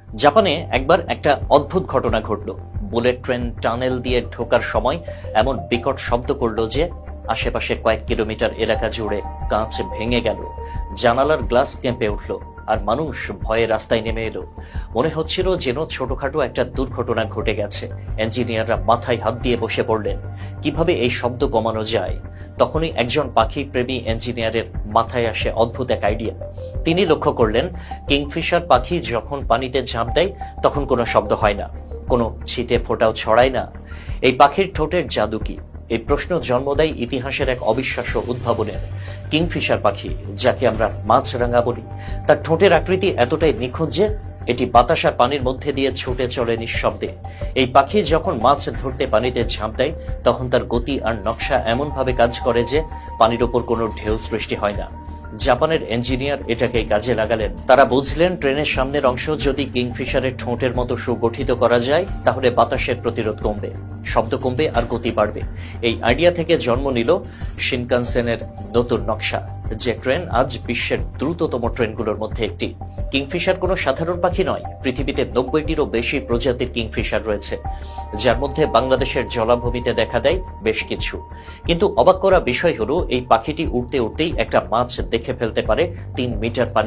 জাপানে একবার একটা অদ্ভুত ঘটনা ঘটল। বুলেট ট্রেন টানেল দিয়ে ঢোকার সময় এমন বিকট শব্দ করলো যে আশেপাশে কয়েক কিলোমিটার এলাকা জুড়ে কাঁচ ভেঙে গেল, জানালার গ্লাস কেঁপে উঠল, আর মানুষ ভয়ে রাস্তায় নেমে এলো। মনে হচ্ছিল যেন ছোটখাটো একটা দুর্ঘটনা ঘটে গেছে। ইঞ্জিনিয়াররা মাথায় হাত দিয়ে বসে পড়লেন, কিভাবে এই শব্দ কমানো যায়। তখনই একজন পাখি প্রেমী ইঞ্জিনিয়ারের মাথায় আসে অদ্ভুত এক আইডিয়া। তিনি লক্ষ্য করলেন, কিংফিশার পাখি যখন পানিতে ঝাঁপ দেয় তখন কোনো শব্দ হয় না, কোনো ছিটে ফোঁটাও ছড়ায় না। এই পাখির ঠোঁটের জাদু কি? এই প্রশ্ন জন্ম দেয় ইতিহাসের এক অবিশ্বাস্য উদ্ভাবনের। কিংফিশার পাখি, যাকে আমরা মাছরাঙা বলি, তার ঠোঁটের আকৃতি এতটাই নিখুঁত যে এটি বাতাস আর পানির মধ্যে দিয়ে ছুটে চলে নিঃশব্দে। এই পাখি যখন মাছ ধরতে পানিতে ঝাঁপ দেয় তখন তার গতি আর নকশা এমন ভাবে কাজ করে যে পানির ওপর কোনো ঢেউ সৃষ্টি হয় না। জাপানের ইঞ্জিনিয়ার এটাকে কাজে লাগালেন। তারা বুঝলেন, ট্রেনের সামনের অংশ যদি কিংফিশারের ঠোঁটের মতো সুগঠিত করা যায় তাহলে বাতাসের প্রতিরোধ কমবে, শব্দ কমবে আর গতি বাড়বে। এই আইডিয়া থেকে জন্ম নিল শিনকানসেনের নতুন নকশা, যে ট্রেন আজ বিশ্বের দ্রুততম ট্রেনগুলোর মধ্যে একটি। কিংফিশার কোনো সাধারণ পাখি নয়, পৃথিবীতে 90টিরও বেশি প্রজাতির কিংফিশার রয়েছে, যার মধ্যে বাংলাদেশের জলাভূমিতে দেখা দেয় বেশ কিছু। কিন্তু অবাক করা বিষয় হলো, এই পাখিটি উড়তে উড়তেই একটা মাছ দেখে ফেলতে পারে 3 মিটার পানি